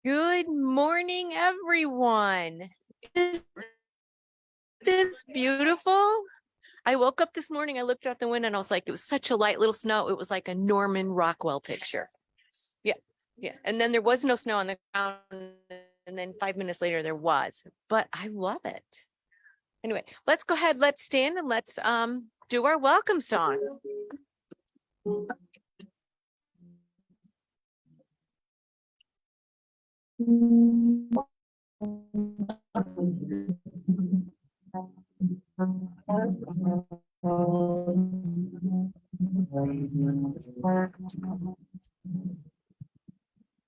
Good morning, everyone. Is this beautiful? I woke up this morning, I looked out the window and I was like, it was such a light little snow. It was like a Norman Rockwell picture. Yeah. Yeah. And then there was no snow on the ground. And then 5 minutes later there was, but I love it. Anyway, let's go ahead. Let's stand and let's do our welcome song.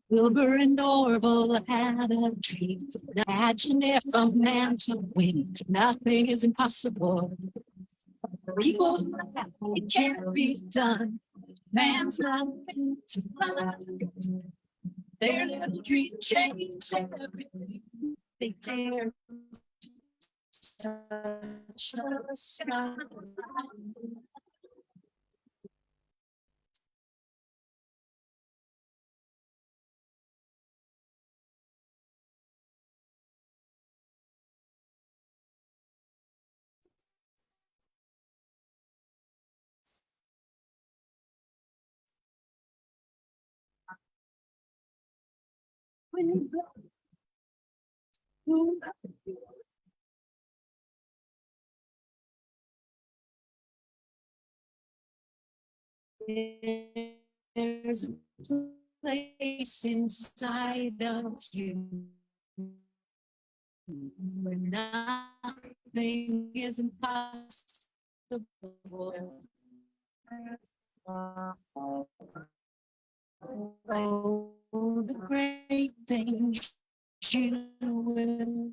Wilbur and Orville had a dream. Imagine if a man could win. Nothing is impossible. People, it can't be done. Man's not meant to run. Their little dream changed everything. They dared touch the sky. There's a place inside of you where nothing is impossible. Oh, the great things you will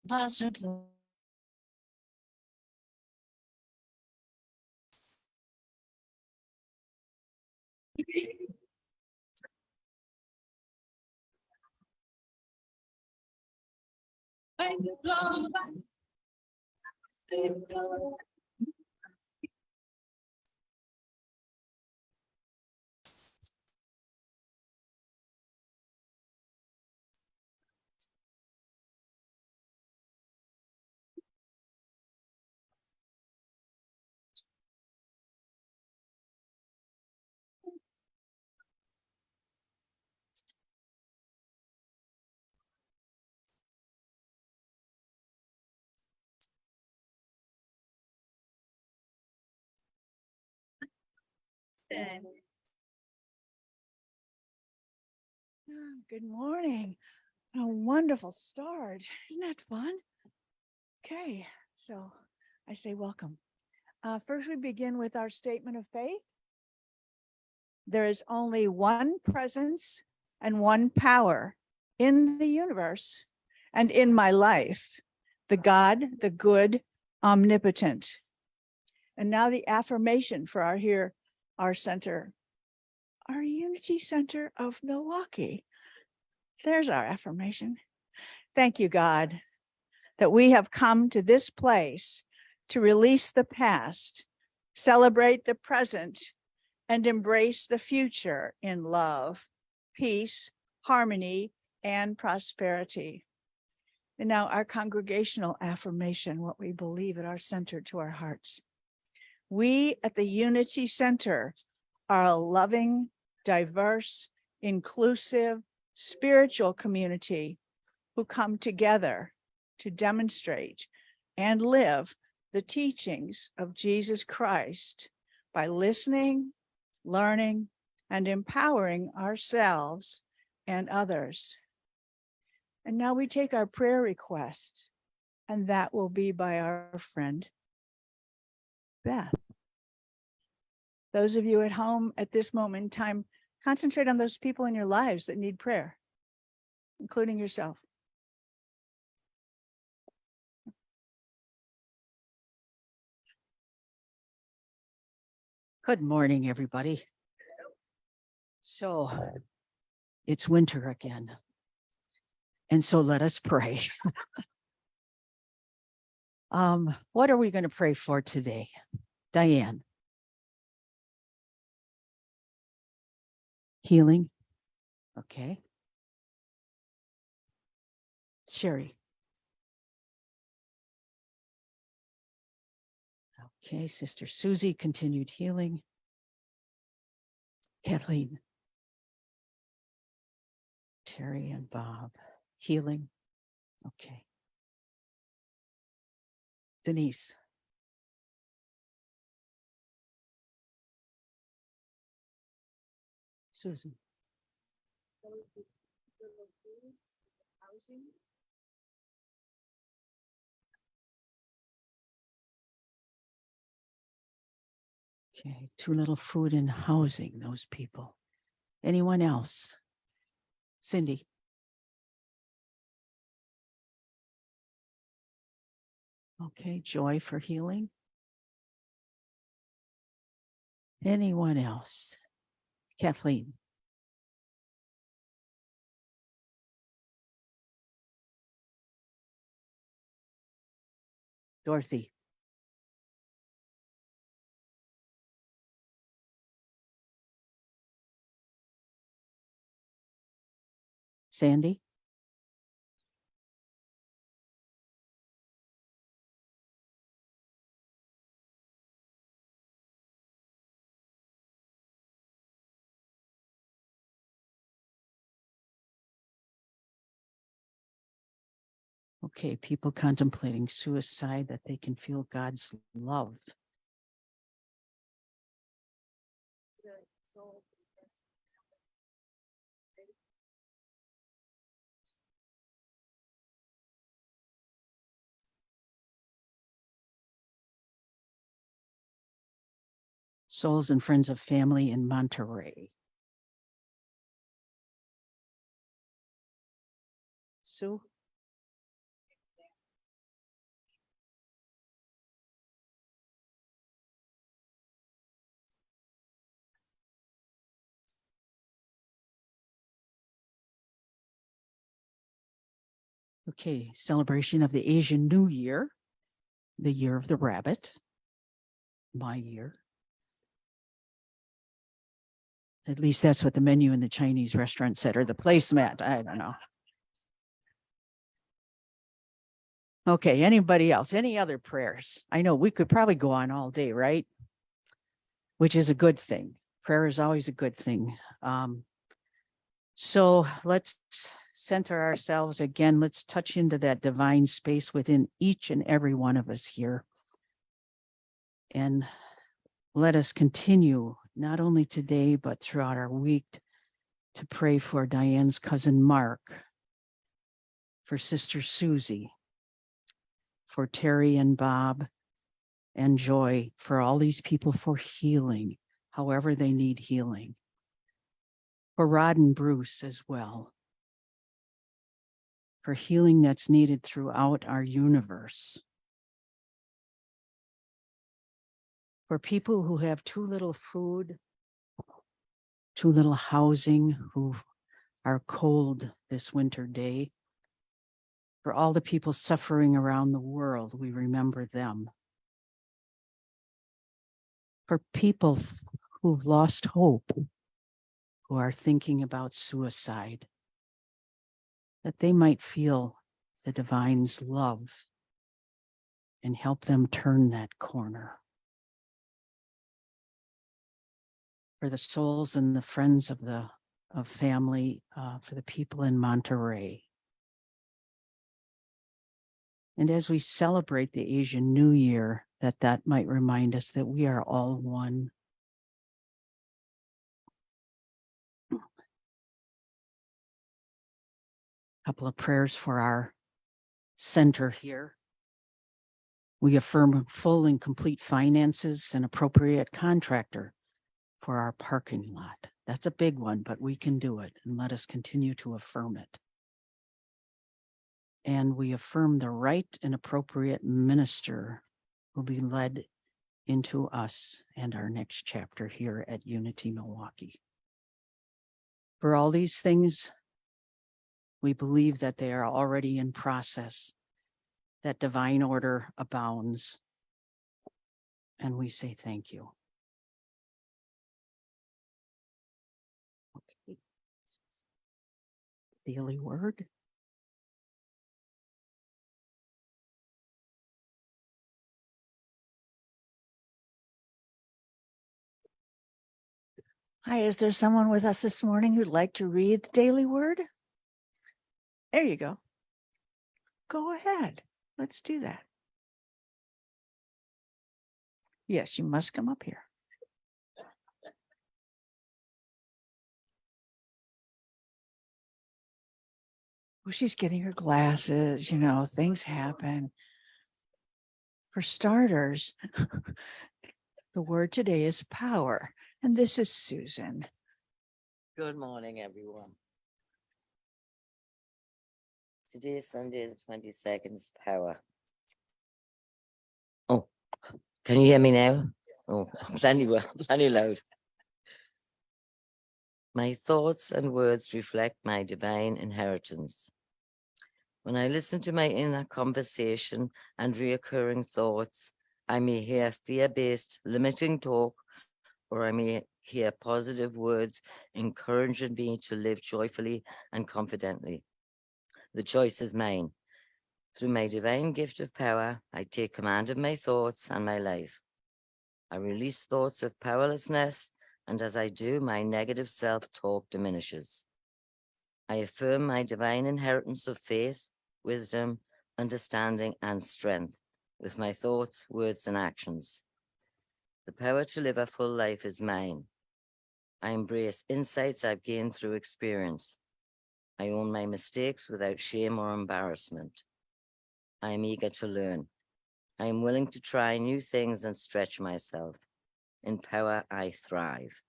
possible. When you blow back, Good morning. A wonderful start. Isn't that fun? Okay, so I say welcome. First, we begin with our statement of faith. There is only one presence and one power in the universe and in my life, the God, the good, omnipotent. And now the affirmation for our center, our Unity Center of Milwaukee. There's our affirmation. Thank you, God, that we have come to this place to release the past, celebrate the present, and embrace the future in love, peace, harmony, and prosperity. And now our congregational affirmation, what we believe at our center to our hearts. We at the Unity Center are a loving, diverse, inclusive, spiritual community who come together to demonstrate and live the teachings of Jesus Christ by listening, learning, and empowering ourselves and others. And now we take our prayer requests, and that will be by our friend, Beth. Those of you at home at this moment in time, concentrate on those people in your lives that need prayer, including yourself. Good morning, everybody. So it's winter again. And so let us pray. What are we going to pray for today? Diane. Healing. Okay. Cherrie. Okay, Sister Susie, continued healing. Kathleen. Terry and Bob, healing. Okay. Denise. Susan. Okay, too little food and housing, those people. Anyone else? Cindy. Okay, joy for healing. Anyone else? Kathleen. Dorothy. Sandy. Okay, people contemplating suicide, that they can feel God's love. Souls and friends of family in Monterey. Sue. Okay, celebration of the Asian New Year, the year of the rabbit, my year. At least that's what the menu in the Chinese restaurant said, or the placemat. I don't know. Okay, anybody else? Any other prayers? I know we could probably go on all day, right? Which is a good thing. Prayer is always a good thing. So let's center ourselves again. Let's touch into that divine space within each and every one of us here. And let us continue, not only today, but throughout our week, to pray for Diane's cousin Mark, for Sister Susie, for Terry and Bob and Joy, for all these people for healing, however they need healing. For Rod and Bruce as well, for healing that's needed throughout our universe. For people who have too little food, too little housing, who are cold this winter day. For all the people suffering around the world, we remember them. For people who've lost hope, who are thinking about suicide, that they might feel the divine's love and help them turn that corner. For the souls and the friends of family, for the people in Monterey. And as we celebrate the Asian New Year, that might remind us that we are all one. Couple of prayers for our center here. We affirm full and complete finances and appropriate contractor for our parking lot. That's a big one, but we can do it, and let us continue to affirm it. And we affirm the right and appropriate minister will be led into us and our next chapter here at Unity Milwaukee. For all these things, we believe that they are already in process, that divine order abounds, and we say thank you. daily word. Hi, is there someone with us this morning who'd like to read the daily word? There you go. Go ahead. Let's do that. Yes, you must come up here. Well, she's getting her glasses, things happen. For starters, the word today is power. And this is Susan. Good morning, everyone. Today is Sunday, the 22nd, is power. Oh, can you hear me now? Oh, plenty well, plenty loud. My thoughts and words reflect my divine inheritance. When I listen to my inner conversation and reoccurring thoughts, I may hear fear-based, limiting talk, or I may hear positive words encouraging me to live joyfully and confidently. The choice is mine. Through my divine gift of power, I take command of my thoughts and my life. I release thoughts of powerlessness, and as I do, my negative self-talk diminishes. I affirm my divine inheritance of faith, wisdom, understanding, and strength with my thoughts, words, and actions. The power to live a full life is mine. I embrace insights I've gained through experience. I own my mistakes without shame or embarrassment. I am eager to learn. I am willing to try new things and stretch myself. In power, I thrive.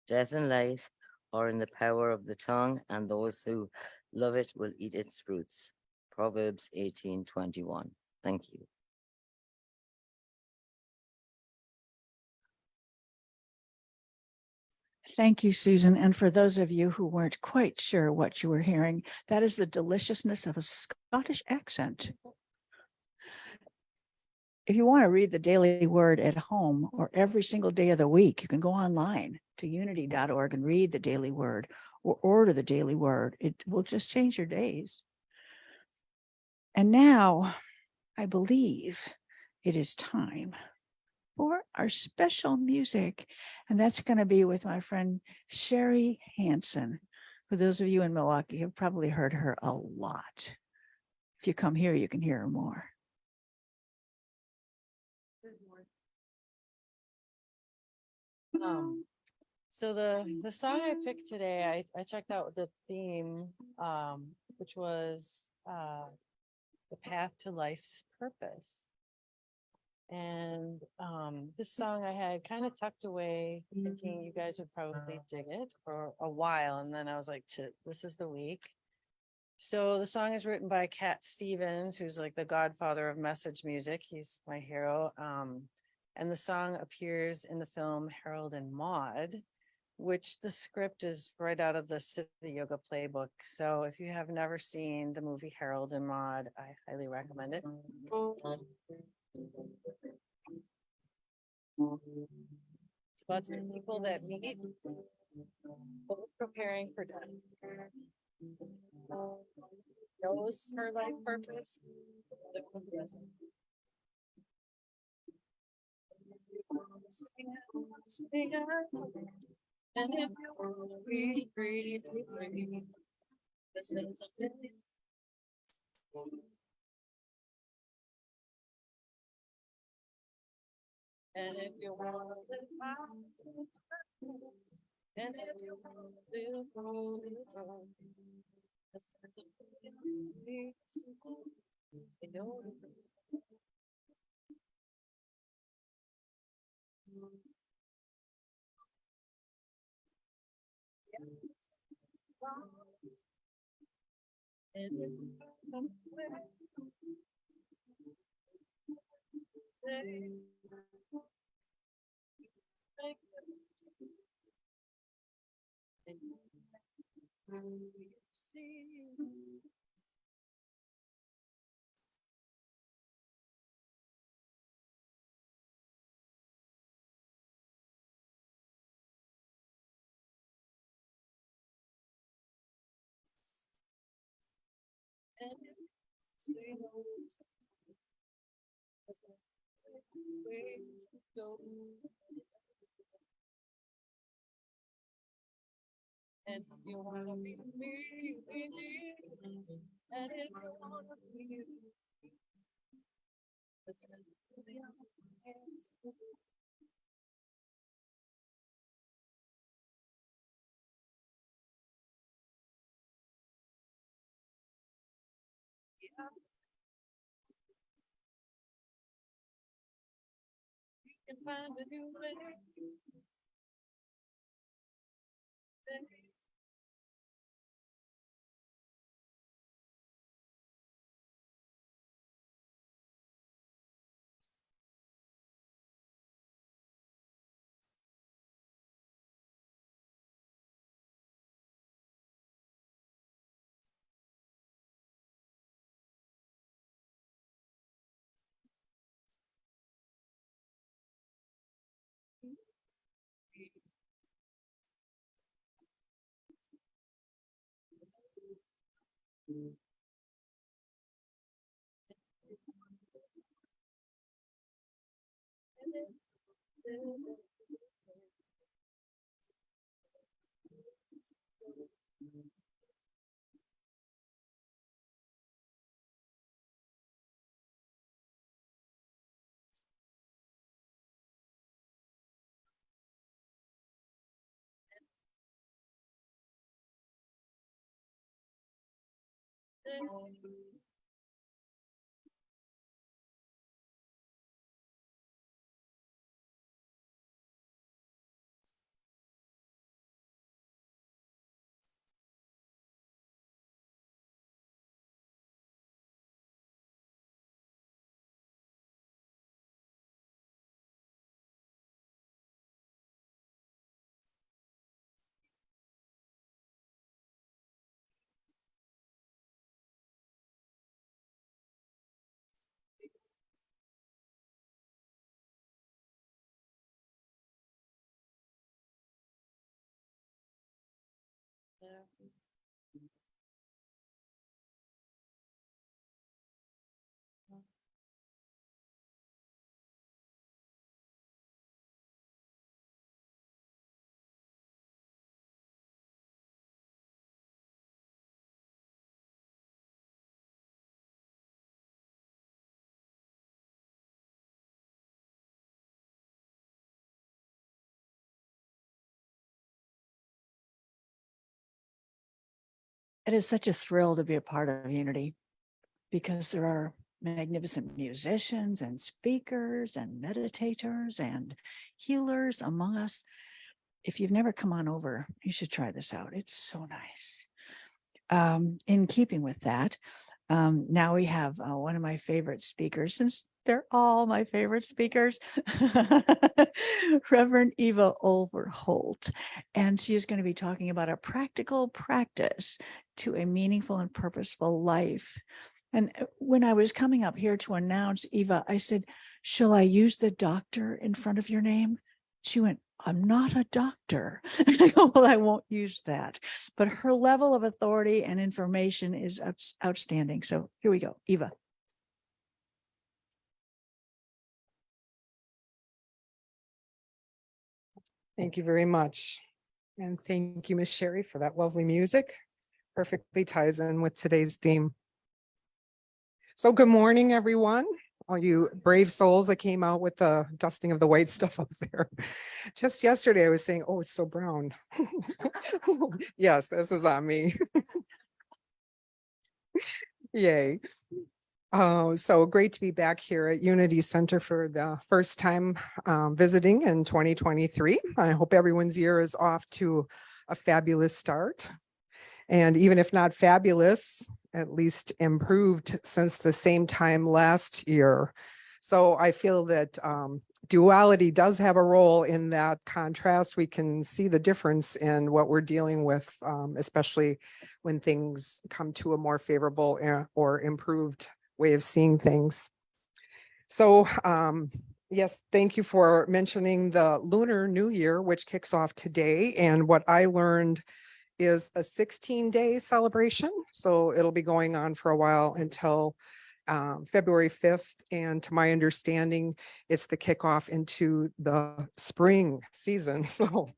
Death and life are in the power of the tongue, and those who love it will eat its fruits. Proverbs 18:21. Thank you. Thank you, Susan. And for those of you who weren't quite sure what you were hearing, that is the deliciousness of a Scottish accent. If you want to read the daily word at home or every single day of the week, you can go online to unity.org and read the daily word or order the daily word. It will just change your days. And now I believe it is time for our special music. And that's going to be with my friend Cherrie Hanson. For those of you in Milwaukee, have probably heard her a lot. If you come here, you can hear her more. So the song I picked today, I checked out the theme, which was the path to life's purpose. And this song I had kind of tucked away, thinking you guys would probably dig it for a while. And then I was like, this is the week. So the song is written by Cat Stevens, who's like the godfather of message music. He's my hero. And the song appears in the film Harold and Maude, which the script is right out of the City Yoga playbook. So if you have never seen the movie Harold and Maude, I highly recommend it. It's about two people that meet, both preparing for death. Knows her life purpose, the one doesn't. And if you want to be free, this is something. And if you want to live out, and if you want to live wrong, this is something. You know. And if you come back, And you wanna be me, and if you wanna be you. You can find a new way. It is such a thrill to be a part of Unity because there are magnificent musicians and speakers and meditators and healers among us. If you've never come on over, you should try this out. It's so nice. In keeping with that, now we have one of my favorite speakers, since they're all my favorite speakers, Reverend Eva Overholt. And she is going to be talking about a practical practice to a meaningful and purposeful life. And when I was coming up here to announce Eva, I said, shall I use the doctor in front of your name? She went, I'm not a doctor. I go, well, I won't use that. But her level of authority and information is outstanding. So here we go, Eva. Thank you very much. And thank you, Miss Cherrie, for that lovely music. Perfectly ties in with today's theme. So good morning, everyone. All you brave souls that came out with the dusting of the white stuff up there. Just yesterday, I was saying, oh, it's so brown. Yes, this is on me. Yay. Oh, so great to be back here at Unity Center for the first time visiting in 2023. I hope everyone's year is off to a fabulous start. And even if not fabulous, at least improved since the same time last year. So I feel that duality does have a role in that contrast. We can see the difference in what we're dealing with, especially when things come to a more favorable or improved way of seeing things. So yes, thank you for mentioning the Lunar New Year, which kicks off today. And what I learned is a 16-day celebration. So it'll be going on for a while until February 5th. And to my understanding, it's the kickoff into the spring season. So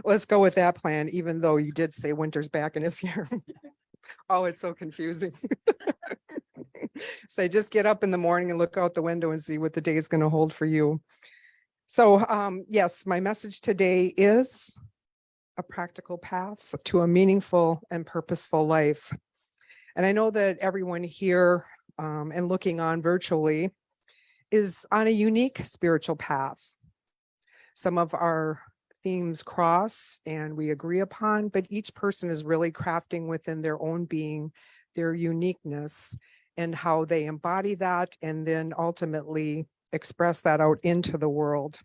let's go with that plan, even though you did say winter's back in this year. Oh, it's so confusing. So just get up in the morning and look out the window and see what the day is going to hold for you. So yes, my message today is a practical path to a meaningful and purposeful life. And I know that everyone here and looking on virtually is on a unique spiritual path. Some of our themes cross and we agree upon, but each person is really crafting within their own being, their uniqueness, and how they embody that and then ultimately express that out into the world.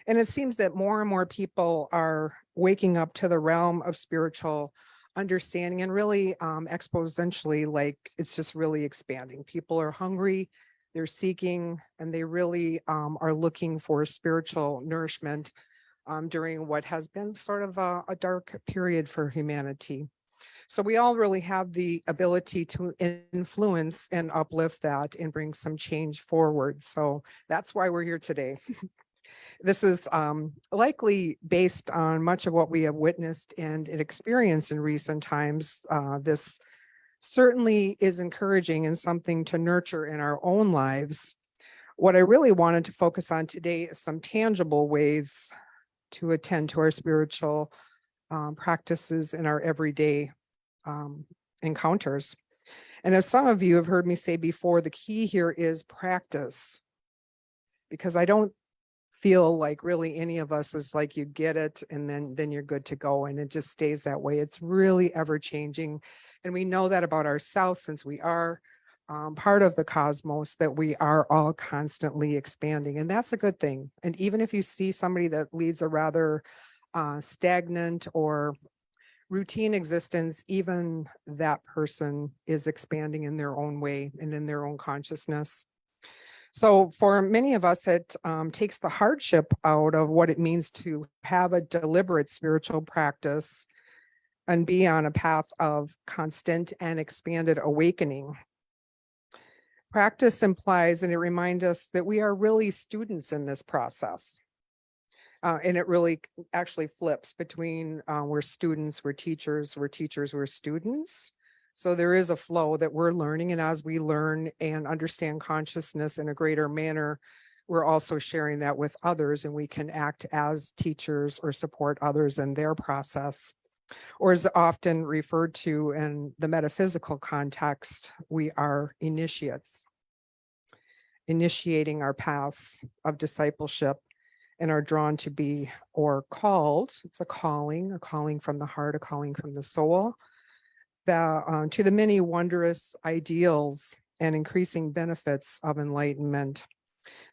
And it seems that more and more people are waking up to the realm of spiritual understanding and really exponentially, like it's just really expanding. People are hungry, they're seeking, and they really are looking for spiritual nourishment during what has been sort of a dark period for humanity. So we all really have the ability to influence and uplift that and bring some change forward. So that's why we're here today. This is likely based on much of what we have witnessed and experienced in recent times. This certainly is encouraging and something to nurture in our own lives. What I really wanted to focus on today is some tangible ways to attend to our spiritual practices in our everyday encounters. And as some of you have heard me say before, the key here is practice, because I don't feel like really any of us is like you get it and then you're good to go, and it just stays that way. It's really ever changing, and we know that about ourselves since we are part of the cosmos, that we are all constantly expanding, and that's a good thing. And even if you see somebody that leads a rather stagnant or routine existence, even that person is expanding in their own way and in their own consciousness. So for many of us, it takes the hardship out of what it means to have a deliberate spiritual practice and be on a path of constant and expanded awakening. Practice implies, and it reminds us that we are really students in this process. And it really actually flips between we're students, we're teachers, we're teachers, we're students. So there is a flow that we're learning. And as we learn and understand consciousness in a greater manner, we're also sharing that with others, and we can act as teachers or support others in their process. Or as often referred to in the metaphysical context, we are initiates, initiating our paths of discipleship, and are drawn to be, or called, it's a calling from the heart, a calling from the soul, to the many wondrous ideals and increasing benefits of enlightenment.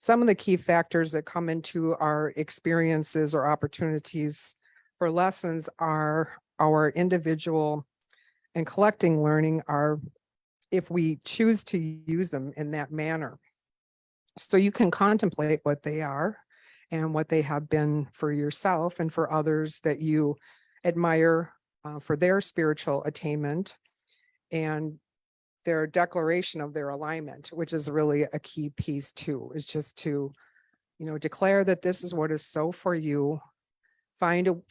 Some of the key factors that come into our experiences or opportunities for lessons are our individual and collecting learning, are if we choose to use them in that manner. So you can contemplate what they are and what they have been for yourself and for others that you admire for their spiritual attainment and their declaration of their alignment, which is really a key piece too, is just to, declare that this is what is so for you, find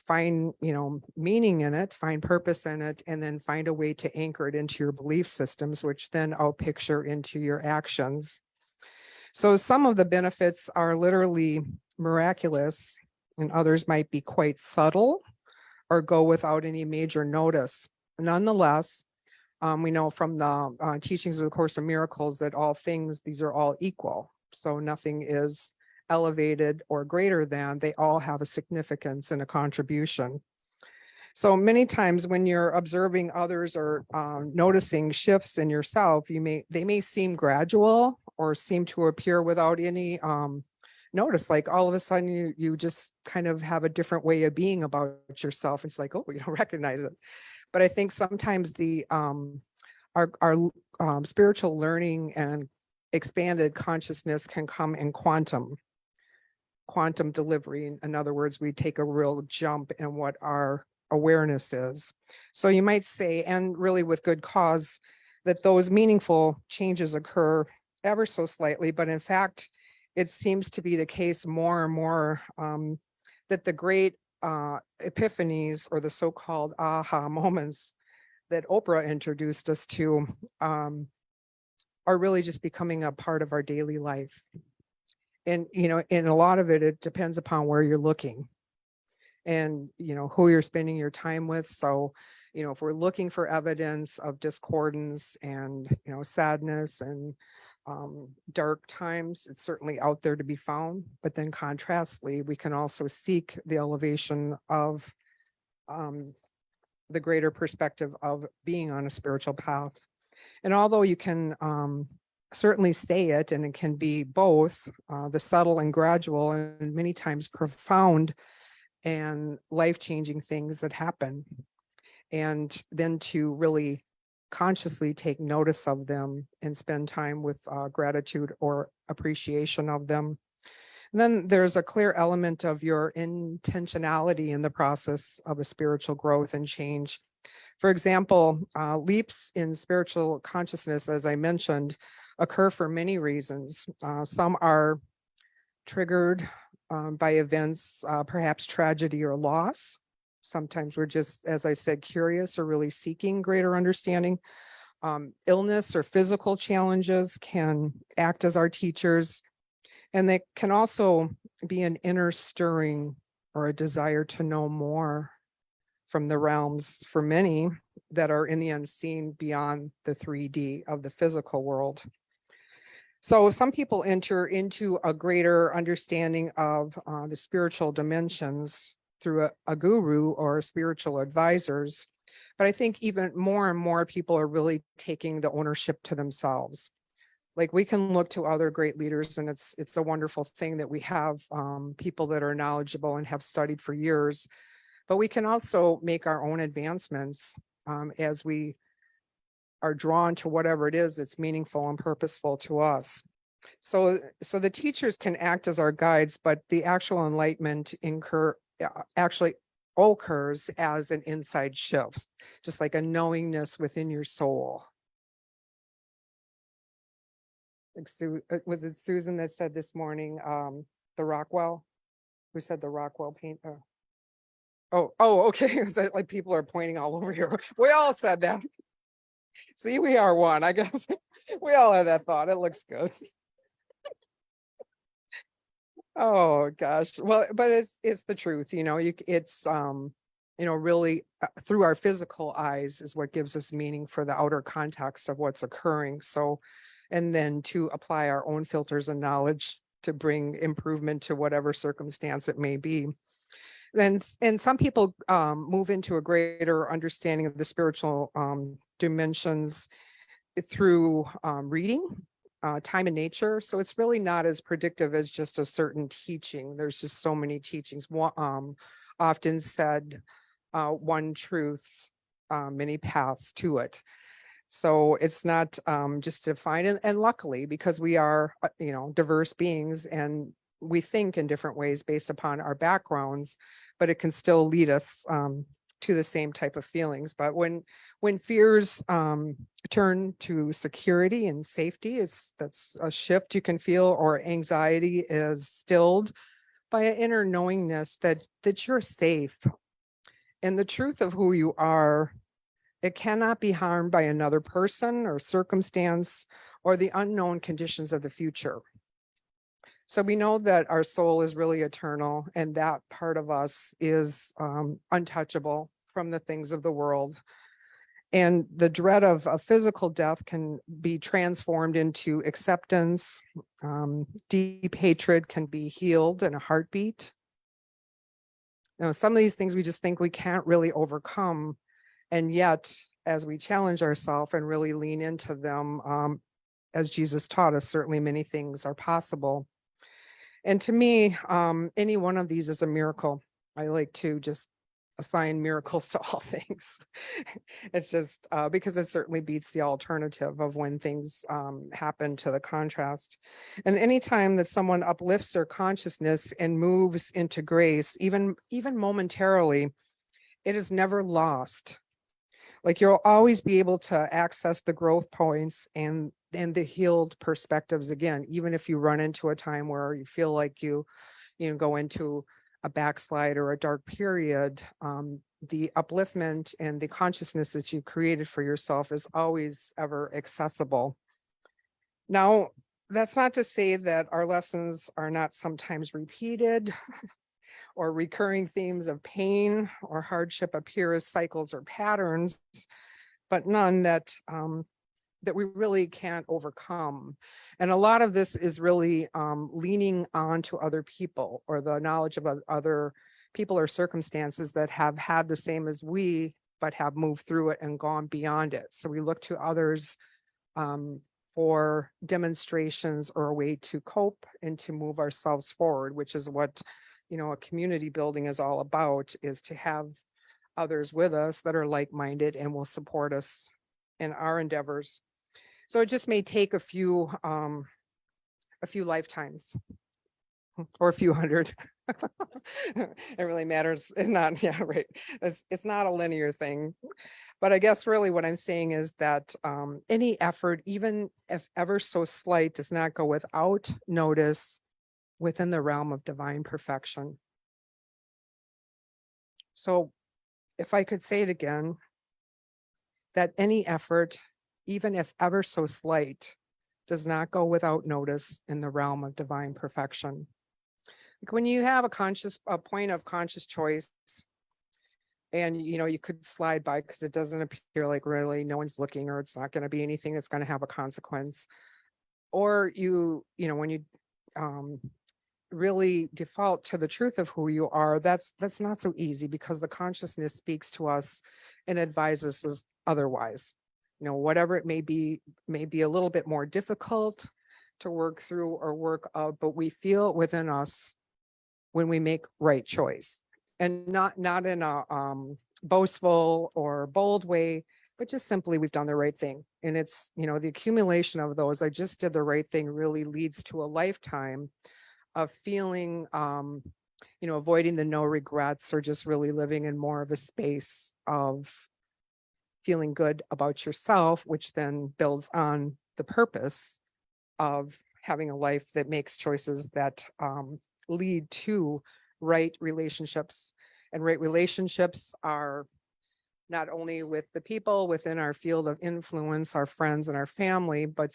meaning in it, find purpose in it, and then find a way to anchor it into your belief systems, which then I'll picture into your actions. So some of the benefits are literally miraculous, and others might be quite subtle or go without any major notice. Nonetheless, we know from the teachings of the Course of Miracles that all things, these are all equal. So nothing is elevated or greater than, they all have a significance and a contribution. So many times when you're observing others or noticing shifts in yourself, they may seem gradual or seem to appear without any notice. Like all of a sudden you just kind of have a different way of being about yourself. It's like, oh, you don't recognize it. But I think sometimes our spiritual learning and expanded consciousness can come in quantum delivery. In other words, we take a real jump in what our awareness is. So you might say, and really with good cause, that those meaningful changes occur ever so slightly, but in fact, it seems to be the case more and more that the great epiphanies, or the so-called aha moments that Oprah introduced us to, are really just becoming a part of our daily life. And, and a lot of it, it depends upon where you're looking and, who you're spending your time with. So, if we're looking for evidence of discordance and, sadness and dark times, it's certainly out there to be found. But then contrastly, we can also seek the elevation of the greater perspective of being on a spiritual path. And although you can certainly say it, and it can be both the subtle and gradual and many times profound and life-changing things that happen, and then to really consciously take notice of them and spend time with gratitude or appreciation of them. And then there's a clear element of your intentionality in the process of a spiritual growth and change. For example, leaps in spiritual consciousness, as I mentioned, occur for many reasons. Some are triggered by events, perhaps tragedy or loss. Sometimes we're just, as I said, curious or really seeking greater understanding. Illness or physical challenges can act as our teachers, and they can also be an inner stirring or a desire to know more from the realms, for many that are in the unseen, beyond the 3D of the physical world. So some people enter into a greater understanding of the spiritual dimensions through a guru or spiritual advisors. But I think even more and more people are really taking the ownership to themselves. Like, we can look to other great leaders, and it's a wonderful thing that we have people that are knowledgeable and have studied for years. But we can also make our own advancements as we are drawn to whatever it is that's meaningful and purposeful to us. So the teachers can act as our guides, but the actual enlightenment actually occurs as an inside shift, just like a knowingness within your soul. Like was it Susan that said this morning, the Rockwell? Who said the Rockwell paint? Oh, okay. Is that like people are pointing all over here? We all said that. See, we are one, I guess. We all have that thought. It looks good. Oh gosh. Well, but it's the truth, it's really through our physical eyes is what gives us meaning for the outer context of what's occurring. So, and then to apply our own filters and knowledge to bring improvement to whatever circumstance it may be. And some people move into a greater understanding of the spiritual dimensions through reading, time and nature. So it's really not as predictive as just a certain teaching. There's just so many teachings. Often said, one truth, many paths to it. So it's not just defined. And luckily, because we are, diverse beings, and we think in different ways based upon our backgrounds, but it can still lead us to the same type of feelings. But when fears turn to security and safety, that's a shift you can feel, or anxiety is stilled by an inner knowingness that you're safe. And the truth of who you are, it cannot be harmed by another person or circumstance or the unknown conditions of the future. So we know that our soul is really eternal, and that part of us is untouchable from the things of the world. And the dread of a physical death can be transformed into acceptance. Deep hatred can be healed in a heartbeat. Some of these things we just think we can't really overcome. And yet, as we challenge ourselves and really lean into them, as Jesus taught us, certainly many things are possible. And to me, any one of these is a miracle. I like to just assign miracles to all things. It's just because it certainly beats the alternative of when things happen to the contrast. And anytime that someone uplifts their consciousness and moves into grace, even momentarily, it is never lost. Like you'll always be able to access the growth points and the healed perspectives again, even if you run into a time where you feel like you go into a backslide or a dark period. The upliftment and the consciousness that you created for yourself is always ever accessible. Now, that's not to say that our lessons are not sometimes repeated or recurring themes of pain or hardship appear as cycles or patterns, but none that that we really can't overcome. And a lot of this is really leaning on to other people or the knowledge of other people or circumstances that have had the same as we, but have moved through it and gone beyond it. So we look to others for demonstrations or a way to cope and to move ourselves forward, which is what, a community building is all about, is to have others with us that are like-minded and will support us in our endeavors. So it just may take a few lifetimes or a few hundred. It really matters. It's not, yeah, right. It's not a linear thing. But I guess really what I'm saying is that any effort, even if ever so slight, does not go without notice within the realm of divine perfection. So if I could say it again, that any effort, even if ever so slight, does not go without notice in the realm of divine perfection. Like when you have a point of conscious choice, and you could slide by because it doesn't appear like really no one's looking, or it's not going to be anything that's going to have a consequence. Or when you really default to the truth of who you are, that's not so easy, because the consciousness speaks to us and advises us otherwise. Whatever it may be a little bit more difficult to work through or work out, but we feel within us when we make right choice, and not in a boastful or bold way, but just simply we've done the right thing. And it's, the accumulation of those, I just did the right thing, really leads to a lifetime of feeling, avoiding the no regrets, or just really living in more of a space of feeling good about yourself, which then builds on the purpose of having a life that makes choices that lead to right relationships. And right relationships are not only with the people within our field of influence, our friends and our family, but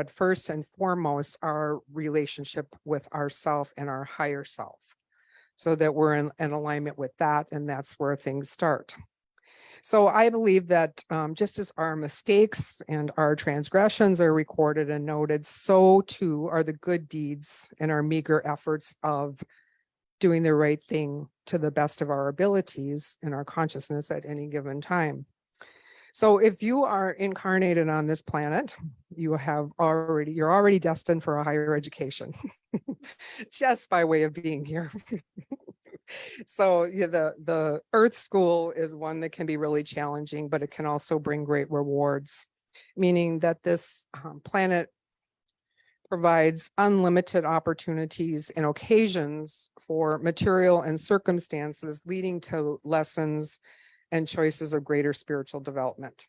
first and foremost, our relationship with ourself and our higher self, so that we're in alignment with that. And that's where things start. So I believe that just as our mistakes and our transgressions are recorded and noted, so too are the good deeds and our meager efforts of doing the right thing to the best of our abilities in our consciousness at any given time. So if you are incarnated on this planet, you're already destined for a higher education, just by way of being here. So yeah, the Earth School is one that can be really challenging, but it can also bring great rewards, meaning that this planet provides unlimited opportunities and occasions for material and circumstances, leading to lessons and choices of greater spiritual development.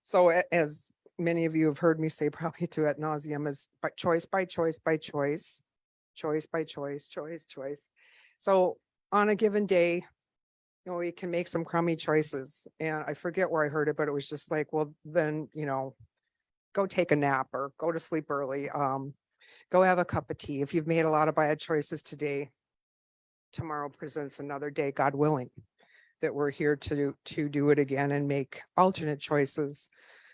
So as many of you have heard me say probably to ad nauseum, is by choice, by choice, by choice, choice by choice, choice. So on a given day, you can make some crummy choices. And I forget where I heard it, but it was just like, well, then, go take a nap or go to sleep early. Go have a cup of tea. If you've made a lot of bad choices today, tomorrow presents another day, God willing, that we're here to do it again and make alternate choices.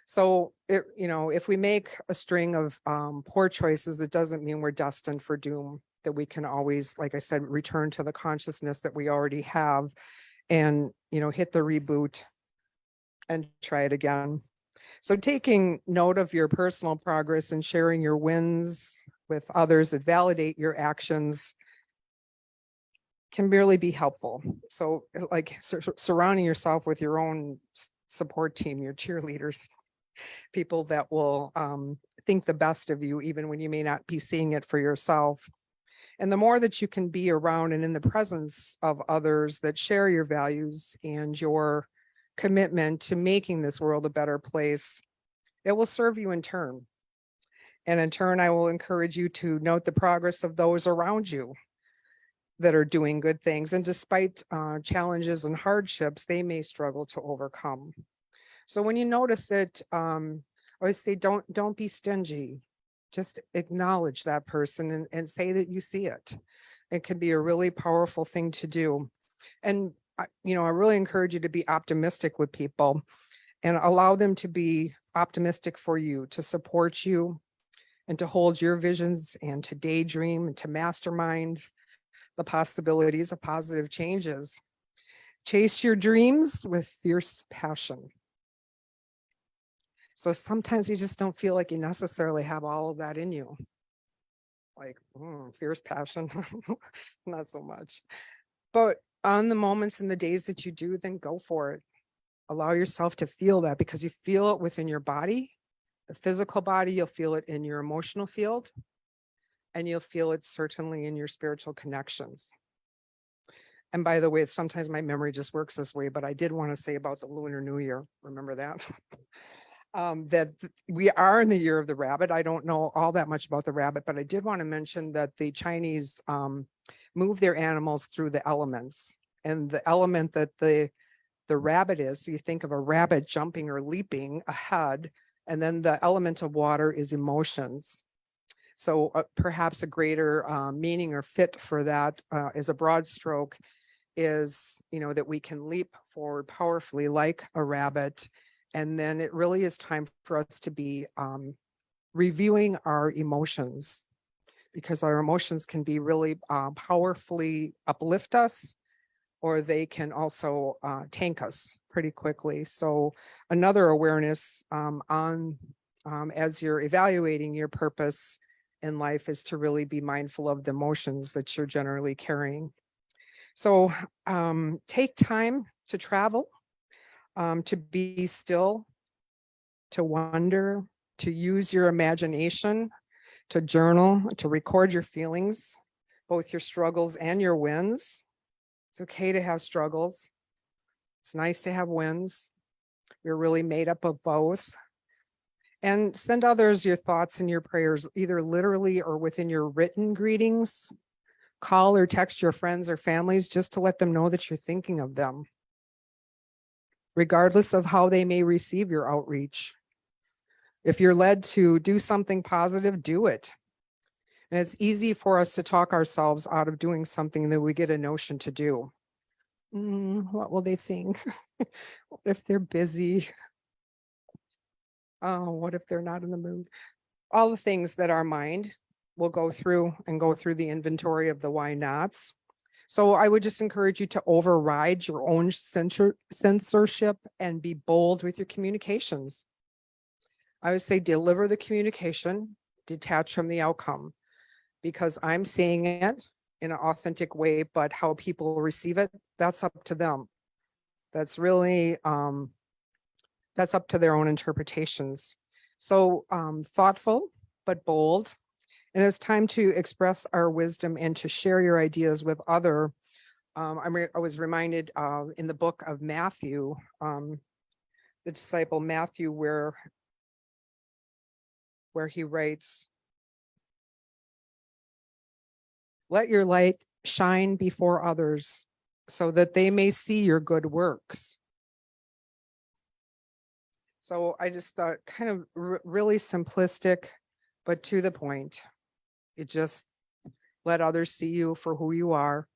So if we make a string of poor choices, it doesn't mean we're destined for doom, that we can always, like I said, return to the consciousness that we already have and, hit the reboot and try it again. So taking note of your personal progress and sharing your wins with others that validate your actions can really be helpful. So like surrounding yourself with your own support team, your cheerleaders, people that will think the best of you, even when you may not be seeing it for yourself. And the more that you can be around and in the presence of others that share your values and your commitment to making this world a better place, it will serve you in turn. And in turn, I will encourage you to note the progress of those around you that are doing good things. And despite challenges and hardships, they may struggle to overcome. So when you notice it, I always say, don't be stingy. Just acknowledge that person and say that you see it. It can be a really powerful thing to do. And, I really encourage you to be optimistic with people and allow them to be optimistic for you, to support you and to hold your visions and to daydream and to mastermind the possibilities of positive changes. Chase your dreams with fierce passion. So sometimes you just don't feel like you necessarily have all of that in you. Like, fierce passion, not so much. But on the moments and the days that you do, then go for it. Allow yourself to feel that, because you feel it within your body, the physical body, you'll feel it in your emotional field, and you'll feel it certainly in your spiritual connections. And by the way, sometimes my memory just works this way, but I did want to say about the Lunar New Year. Remember that? We are in the year of the rabbit. I don't know all that much about the rabbit, but I did want to mention that the Chinese move their animals through the elements, and the element that the rabbit is, so you think of a rabbit jumping or leaping ahead, and then the element of water is emotions. So perhaps a greater meaning or fit for that as a broad stroke is, that we can leap forward powerfully like a rabbit. And then it really is time for us to be reviewing our emotions, because our emotions can be really powerfully uplift us, or they can also tank us pretty quickly. So another awareness as you're evaluating your purpose in life is to really be mindful of the emotions that you're generally carrying. So take time to travel, to be still, to wonder, to use your imagination, to journal, to record your feelings, both your struggles and your wins. It's okay to have struggles. It's nice to have wins. We're really made up of both. And send others your thoughts and your prayers, either literally or within your written greetings. Call or text your friends or families just to let them know that you're thinking of them, regardless of how they may receive your outreach. If you're led to do something positive, do it. And it's easy for us to talk ourselves out of doing something that we get a notion to do. What will they think? What if they're busy? Oh, what if they're not in the mood? All the things that our mind will go through the inventory of the why nots. So I would just encourage you to override your own censorship and be bold with your communications. I would say deliver the communication, detach from the outcome, because I'm saying it in an authentic way, but how people receive it, that's up to them. That's really, that's up to their own interpretations. So thoughtful, but bold. And it's time to express our wisdom and to share your ideas with other. I was reminded in the book of Matthew, the disciple Matthew, where he writes, "Let your light shine before others so that they may see your good works." So I just thought kind of really simplistic, but to the point. It just let others see you for who you are.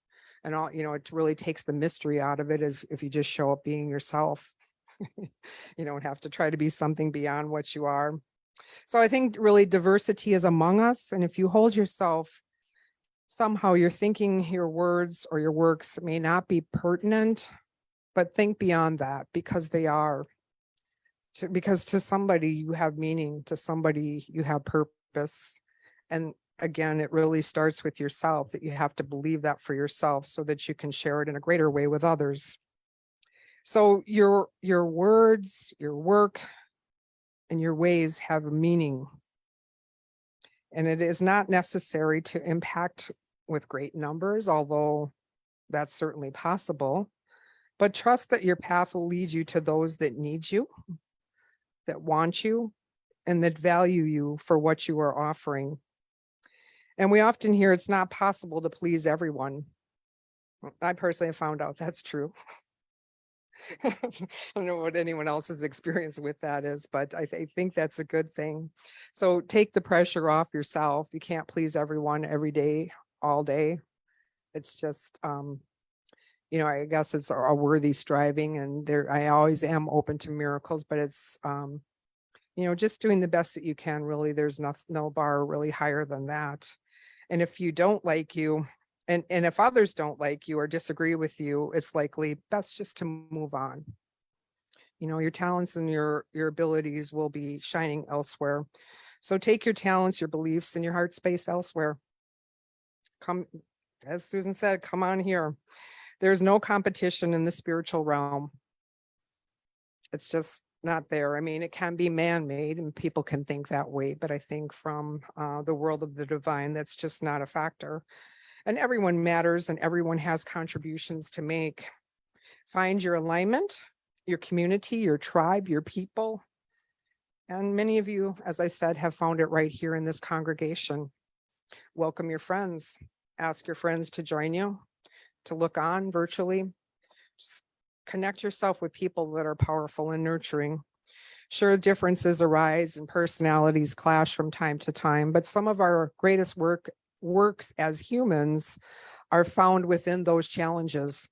And it really takes the mystery out of it, as if you just show up being yourself. You don't have to try to be something beyond what you are. So I think really diversity is among us. And if you hold yourself, somehow you're thinking your words or your works may not be pertinent, but think beyond that, because they are. Because to somebody you have meaning, to somebody you have purpose. And again, it really starts with yourself, that you have to believe that for yourself so that you can share it in a greater way with others. So your words, your work, and your ways have a meaning. And it is not necessary to impact with great numbers, although that's certainly possible. But trust that your path will lead you to those that need you, that want you, and that value you for what you are offering. And we often hear it's not possible to please everyone. I personally have found out that's true. I don't know what anyone else's experience with that is, but I think that's a good thing. So take the pressure off yourself. You can't please everyone every day, all day. It's just, I guess it's a worthy striving, and I always am open to miracles, but it's, just doing the best that you can. Really, there's no bar really higher than that. And if you don't like you, and if others don't like you or disagree with you, it's likely best just to move on. Your talents and your abilities will be shining elsewhere. So take your talents, your beliefs, and your heart space elsewhere. Come, as Susan said, come on here. There's no competition in the spiritual realm. It's just not there. I mean, it can be man-made and people can think that way, but I think from the world of the divine, that's just not a factor. And everyone matters and everyone has contributions to make. Find your alignment, your community, your tribe, your people. And many of you, as I said, have found it right here in this congregation. Welcome your friends. Ask your friends to join you, to look on virtually. Just connect yourself with people that are powerful and nurturing. Sure, differences arise and personalities clash from time to time, but some of our greatest works as humans are found within those challenges.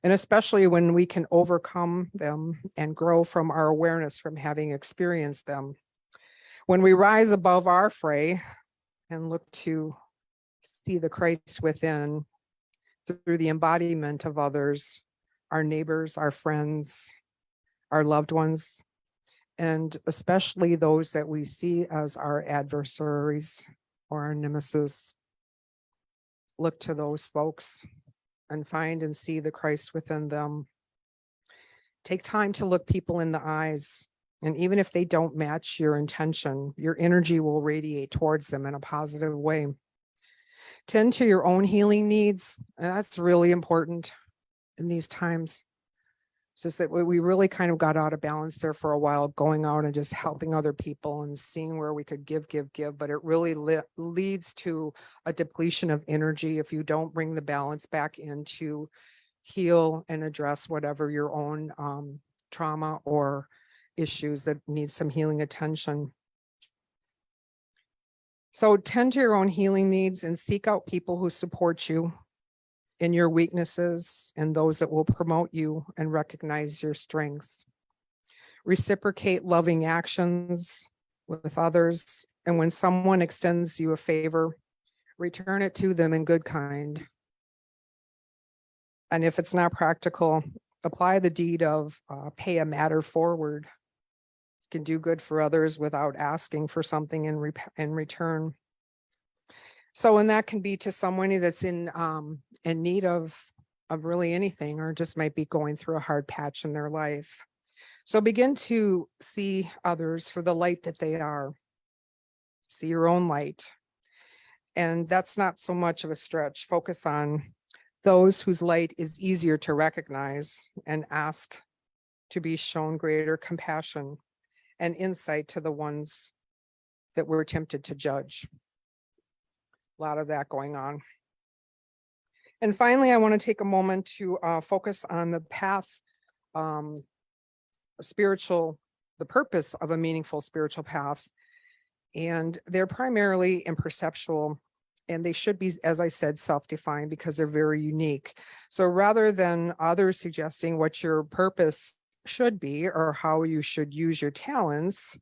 And especially when we can overcome them and grow from our awareness from having experienced them. When we rise above our fray and look to see the Christ within through the embodiment of others, our neighbors, our friends, our loved ones, and especially those that we see as our adversaries or our nemesis. Look to those folks and find and see the Christ within them. Take time to look people in the eyes. And even if they don't match your intention, your energy will radiate towards them in a positive way. Tend to your own healing needs. That's really important in these times. It's just that we really kind of got out of balance there for a while, going out and just helping other people and seeing where we could give, but it really leads to a depletion of energy if you don't bring the balance back in to heal and address whatever your own trauma or issues that need some healing attention. So tend to your own healing needs and seek out people who support you in your weaknesses and those that will promote you and recognize your strengths. Reciprocate loving actions with others. And when someone extends you a favor, return it to them in good kind. And if it's not practical, apply the deed of pay a matter forward. You can do good for others without asking for something in return. So, and that can be to someone that's in need of really anything, or just might be going through a hard patch in their life. So begin to see others for the light that they are. See your own light. And that's not so much of a stretch. Focus on those whose light is easier to recognize and ask to be shown greater compassion and insight to the ones that we're tempted to judge. A lot of that going on. And finally, I want to take a moment to focus on the path, the purpose of a meaningful spiritual path. And they're primarily imperceptual, and they should be, as I said, self-defined because they're very unique. So rather than others suggesting what your purpose should be or how you should use your talents,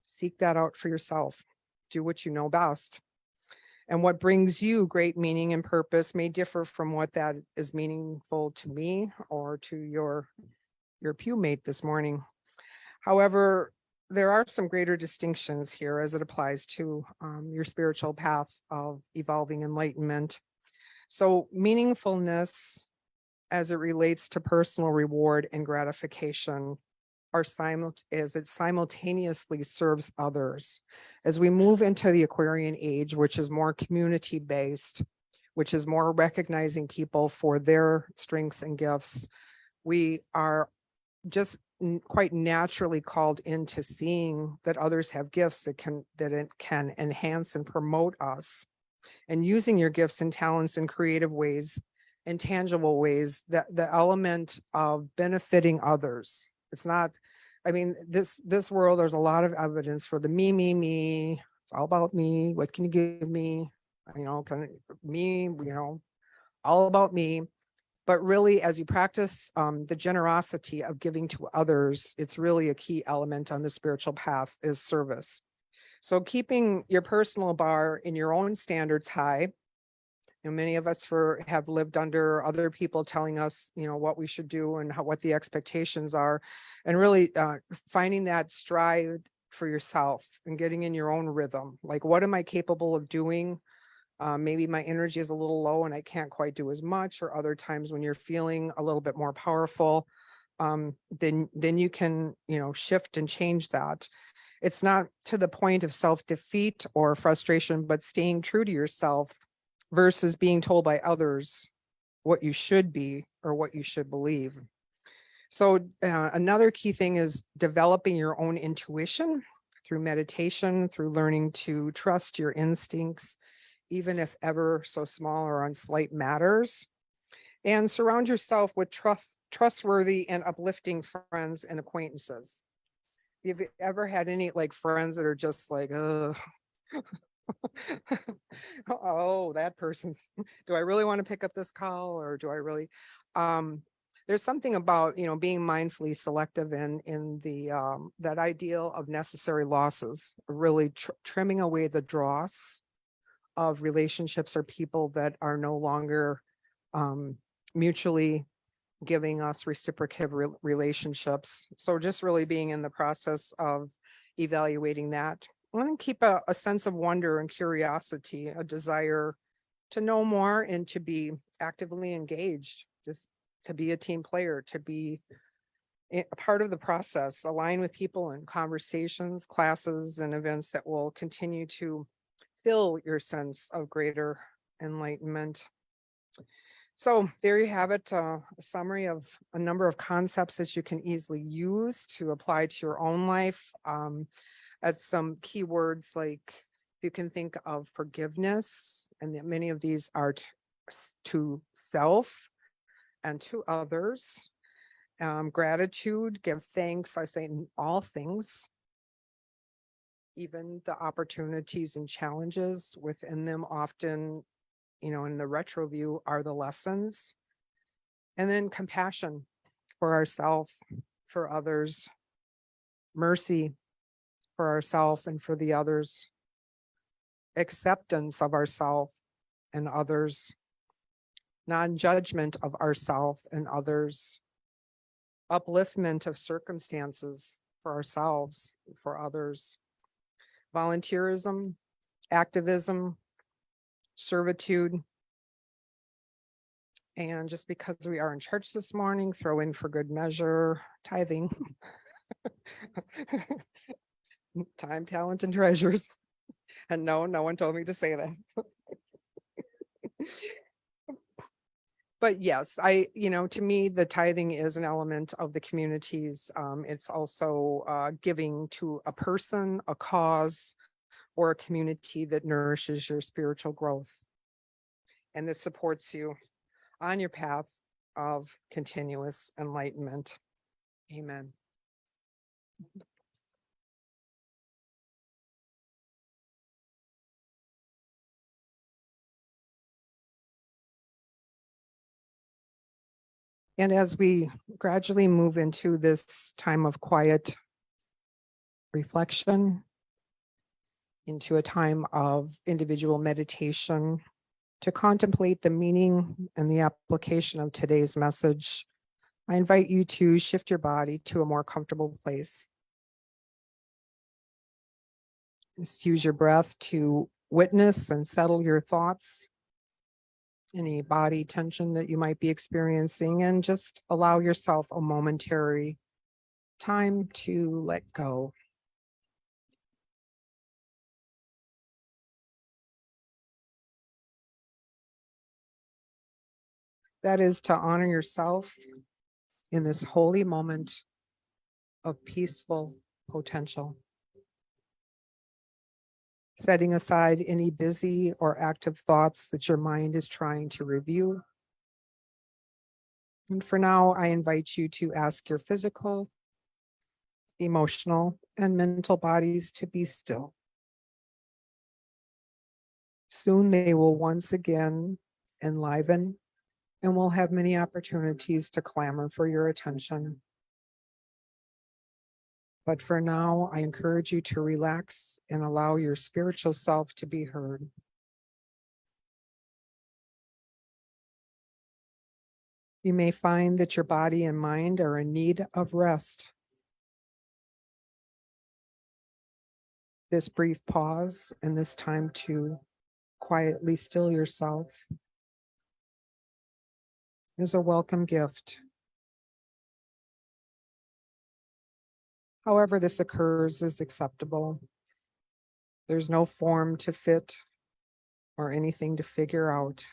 seek that out for yourself. Do what you know best. And what brings you great meaning and purpose may differ from what that is meaningful to me or to your pew mate this morning. However, there are some greater distinctions here as it applies to your spiritual path of evolving enlightenment. So meaningfulness as it relates to personal reward and gratification as it simultaneously serves others. As we move into the Aquarian age, which is more community based, which is more recognizing people for their strengths and gifts, we are just quite naturally called into seeing that others have gifts that it can enhance and promote us, and using your gifts and talents in creative ways and tangible ways, that the element of benefiting others. It's not, I mean, this world, there's a lot of evidence for the me. It's all about me. What can you give me? All about me. But really, as you practice the generosity of giving to others, it's really a key element on the spiritual path is service. So keeping your personal bar in your own standards high. Many of us have lived under other people telling us, what we should do and what the expectations are, and really finding that stride for yourself and getting in your own rhythm. Like, what am I capable of doing? Maybe my energy is a little low and I can't quite do as much, or other times when you're feeling a little bit more powerful, then you can, shift and change that. It's not to the point of self-defeat or frustration, but staying true to yourself versus being told by others what you should be or what you should believe. So another key thing is developing your own intuition through meditation, through learning to trust your instincts, even if ever so small or on slight matters, and surround yourself with trustworthy and uplifting friends and acquaintances. Have you ever had any friends that are just like, oh, that person, do I really want to pick up this call, or do I really, there's something about, being mindfully selective in the, that ideal of necessary losses, really trimming away the dross of relationships or people that are no longer, mutually giving us reciprocative relationships. So just really being in the process of evaluating that. I want to keep a sense of wonder and curiosity, a desire to know more and to be actively engaged, just to be a team player, to be a part of the process, align with people in conversations, classes, and events that will continue to fill your sense of greater enlightenment. So there you have it, a summary of a number of concepts that you can easily use to apply to your own life. At some keywords, like you can think of forgiveness, and that many of these are to self and to others. Gratitude, give thanks, I say in all things, even the opportunities and challenges within them often, in the retro view are the lessons. And then compassion for ourselves, for others, mercy for ourselves and for the others, acceptance of ourselves and others, non-judgment of ourselves and others, upliftment of circumstances for ourselves, for others, volunteerism, activism, servitude. And just because we are in church this morning, throw in for good measure, tithing. Time, talent, and treasures. And no one told me to say that. But yes, to me, the tithing is an element of the communities. It's also giving to a person, a cause, or a community that nourishes your spiritual growth and that supports you on your path of continuous enlightenment. Amen. And as we gradually move into this time of quiet reflection, into a time of individual meditation, to contemplate the meaning and the application of today's message, I invite you to shift your body to a more comfortable place. Just use your breath to witness and settle your thoughts, any body tension that you might be experiencing, and just allow yourself a momentary time to let go. That is to honor yourself in this holy moment of peaceful potential. Setting aside any busy or active thoughts that your mind is trying to review. And for now, I invite you to ask your physical, emotional, and mental bodies to be still. Soon they will once again enliven and will have many opportunities to clamor for your attention. But for now, I encourage you to relax and allow your spiritual self to be heard. You may find that your body and mind are in need of rest. This brief pause and this time to quietly still yourself is a welcome gift. However this occurs is acceptable. There's no form to fit or anything to figure out.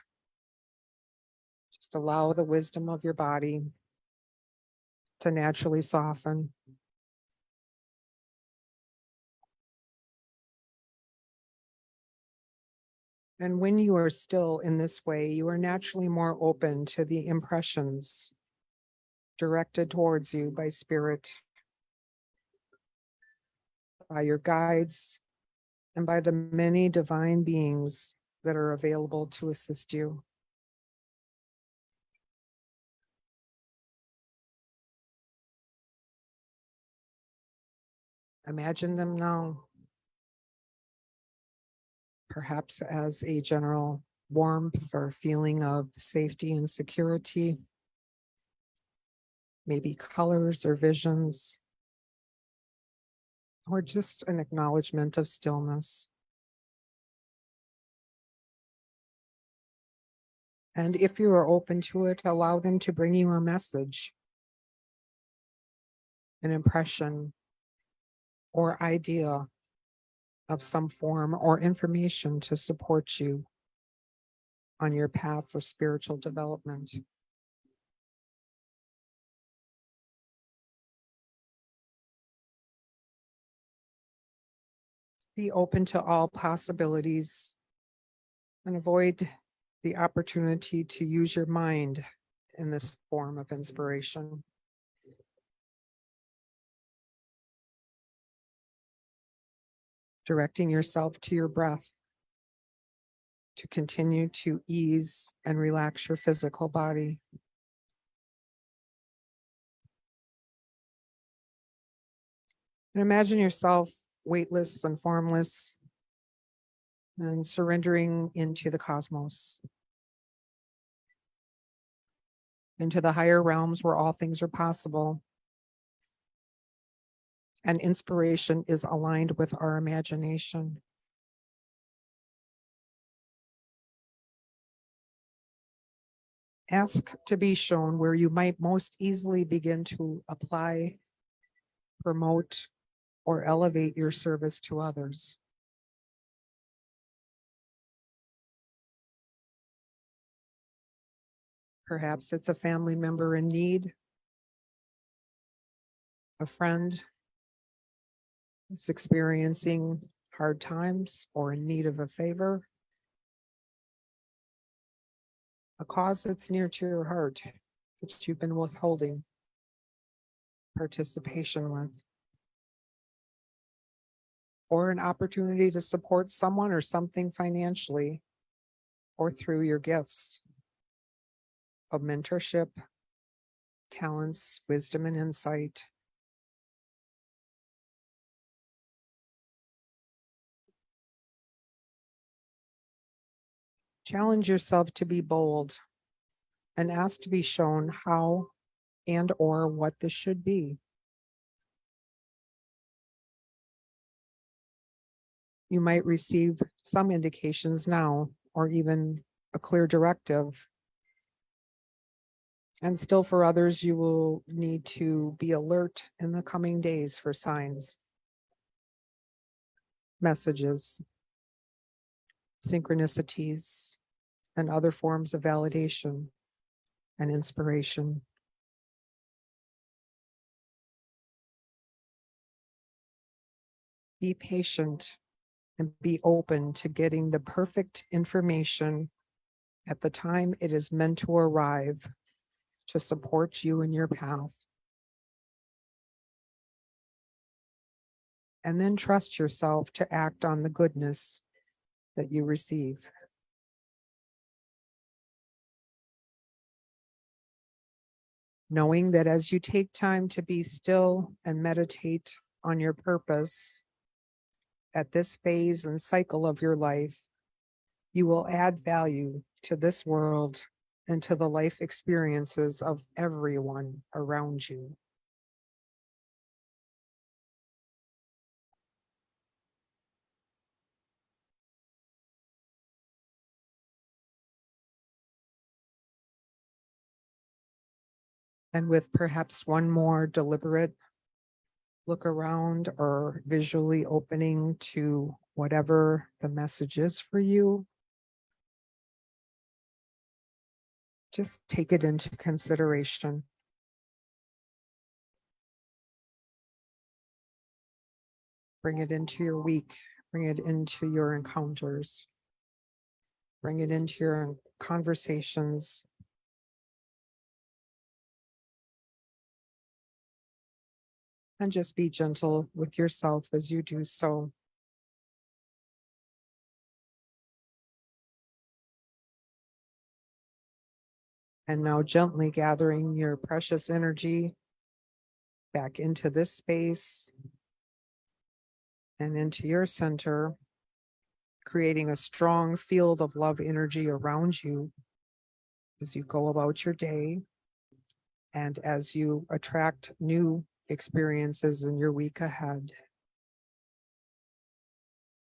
Just allow the wisdom of your body to naturally soften. And when you are still in this way, you are naturally more open to the impressions directed towards you by spirit, by your guides, and by the many divine beings that are available to assist you. Imagine them now, perhaps as a general warmth or feeling of safety and security, maybe colors or visions, or just an acknowledgement of stillness. And if you are open to it, allow them to bring you a message, an impression, or idea of some form or information to support you on your path of spiritual development. Be open to all possibilities and avoid the opportunity to use your mind in this form of inspiration. Directing yourself to your breath to continue to ease and relax your physical body. And imagine yourself weightless and formless and surrendering into the cosmos, into the higher realms where all things are possible. And inspiration is aligned with our imagination. Ask to be shown where you might most easily begin to apply, promote, or elevate your service to others. Perhaps it's a family member in need, a friend is experiencing hard times or in need of a favor, a cause that's near to your heart that you've been withholding participation with, or an opportunity to support someone or something financially or through your gifts of mentorship, talents, wisdom, and insight. Challenge yourself to be bold and ask to be shown how and or what this should be. You might receive some indications now, or even a clear directive And still for others, you will need to be alert in the coming days for signs, messages, synchronicities, and other forms of validation and inspiration. Be patient and be open to getting the perfect information at the time it is meant to arrive to support you in your path. And then trust yourself to act on the goodness that you receive. Knowing that as you take time to be still and meditate on your purpose at this phase and cycle of your life, you will add value to this world and to the life experiences of everyone around you. And with perhaps one more deliberate look around or visually opening to whatever the message is for you, just take it into consideration. Bring it into your week, bring it into your encounters, bring it into your conversations. And just be gentle with yourself as you do so. And now gently gathering your precious energy back into this space and into your center, creating a strong field of love energy around you as you go about your day and as you attract new experiences in your week ahead.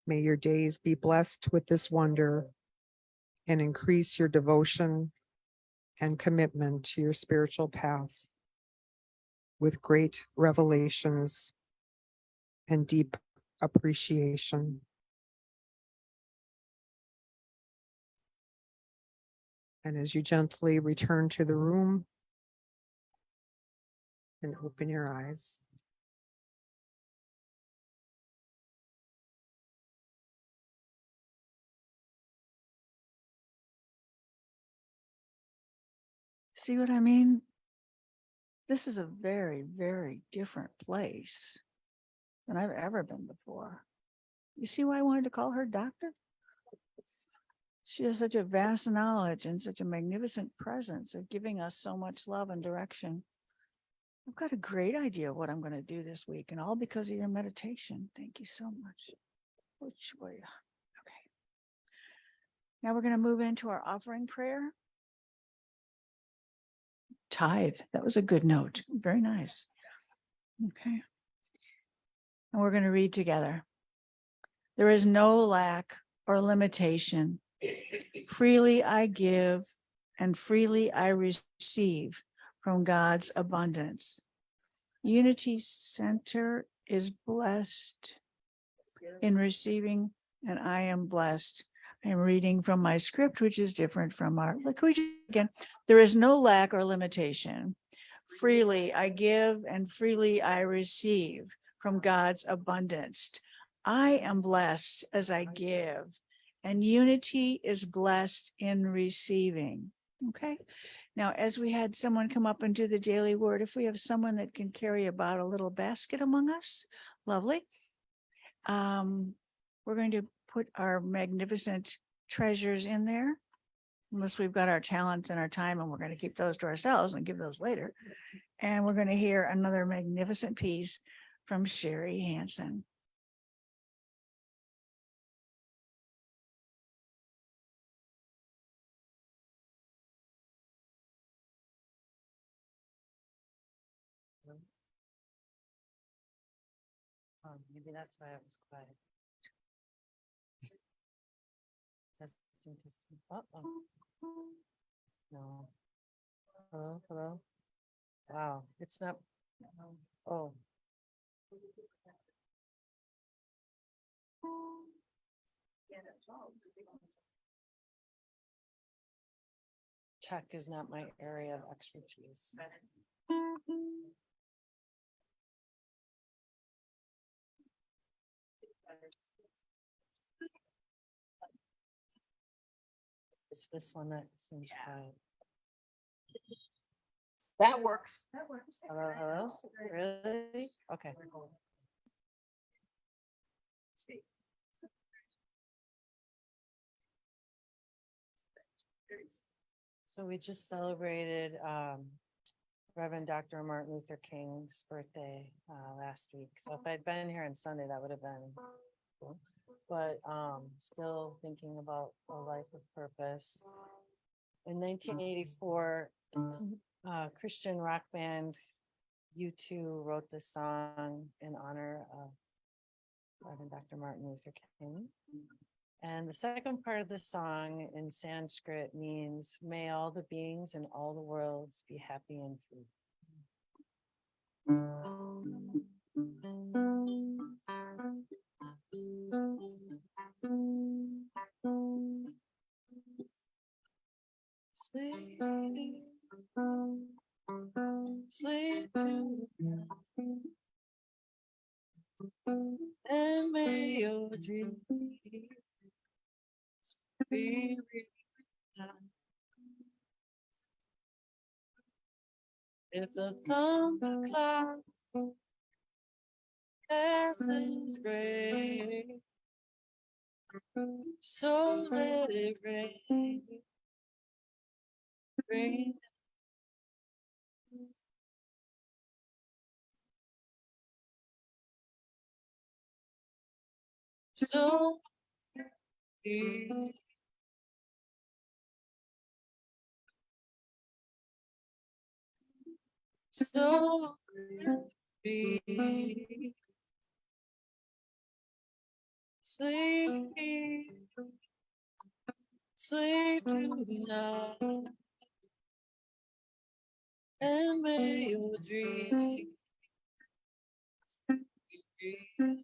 May your days be blessed with this wonder and increase your devotion and commitment to your spiritual path with great revelations and deep appreciation. And as you gently return to the room and open your eyes, See what I mean? This is a very, very different place than I've ever been before. You see why I wanted to call her doctor? She has such a vast knowledge and such a magnificent presence of giving us so much love and direction. I've got a great idea of what I'm going to do this week, and all because of your meditation. Thank you so much. Oh, joy. Okay. Now we're going to move into our offering prayer. Tithe. That was a good note. Very nice. Okay. And we're going to read together. There is no lack or limitation. Freely I give and freely I receive from God's abundance. Unity Center is blessed in receiving, and I am blessed. I am reading from my script, which is different from our, look, we just, again, there is no lack or limitation. Freely I give and freely I receive from God's abundance. I am blessed as I give, and unity is blessed in receiving. Okay. Now, as we had someone come up and do the daily word, if we have someone that can carry about a little basket among us, lovely. We're going to put our magnificent treasures in there, unless we've got our talents and our time, and we're going to keep those to ourselves and give those later. And we're going to hear another magnificent piece from Cherrie Hanson. Maybe that's why I was quiet. Testing, testing. Uh-oh. No. Hello, hello. Wow, it's not. Oh. Tech is not my area of expertise. It's this one that seems quiet. That works. That works. Hello, hello? Really? Okay. So we just celebrated Reverend Dr. Martin Luther King's birthday last week. So if I'd been here on Sunday, that would have been cool. But still thinking about a life of purpose. In 1984, Christian rock band U2 wrote this song in honor of Reverend Dr. Martin Luther King. And the second part of the song in Sanskrit means, may all the beings in all the worlds be happy and free. Sleep, sleep and may your dreams be realized. If the thundercloud passes gray, so let it rain, rain. So be. So be. Sleep, sleep tonight, and may your dreams be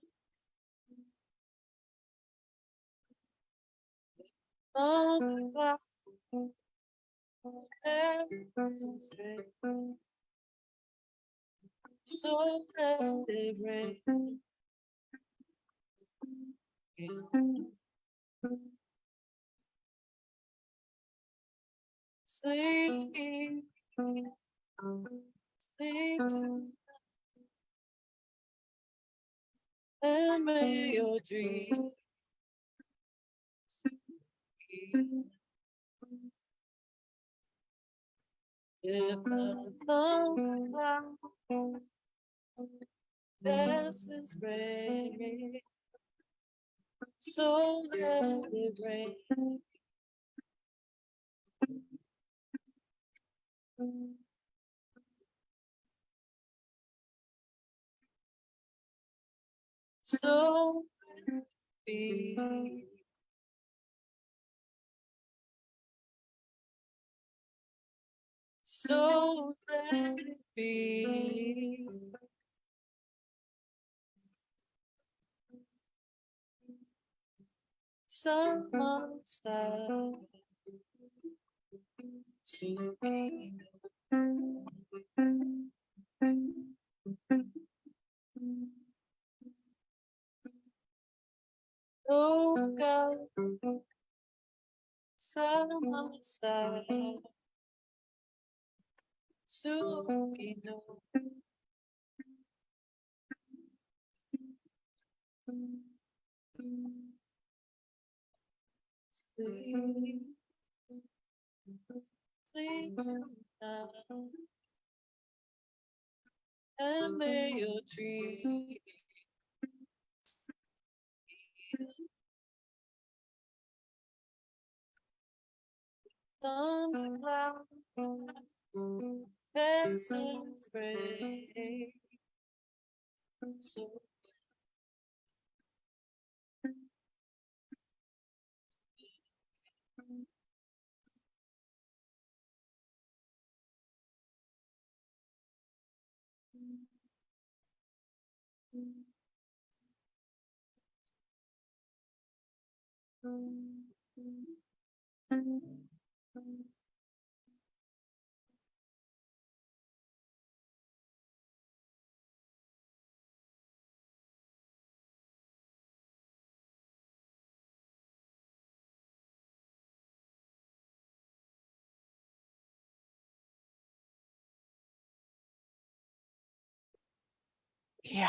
on the passes rain. So let it rain. Sleep, sleep, and may your dreams be. If a long cloud passes rain, so let it rain. So be. So let it be. Someone stop to be. Oh God, someone stop to be. Sleep, sleep tonight, and may your dreams on cloud passes gray. So Yeah.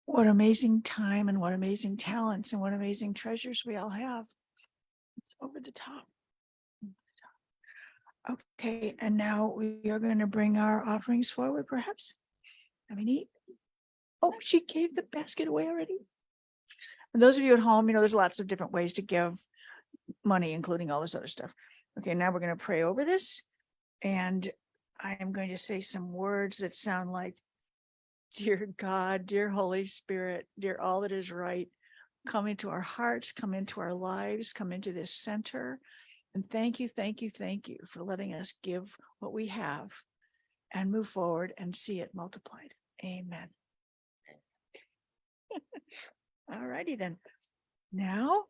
What amazing time and what amazing talents and what amazing treasures we all have. It's over the top. Okay, and now we are going to bring our offerings forward, perhaps. I mean, oh, she gave the basket away already. And those of you at home, there's lots of different ways to give money, including all this other stuff. Okay, now we're going to pray over this. And I am going to say some words that sound like, dear God, dear Holy Spirit, dear all that is right, come into our hearts, come into our lives, come into this center. And thank you for letting us give what we have and move forward and see it multiplied. Amen. All righty then. Now,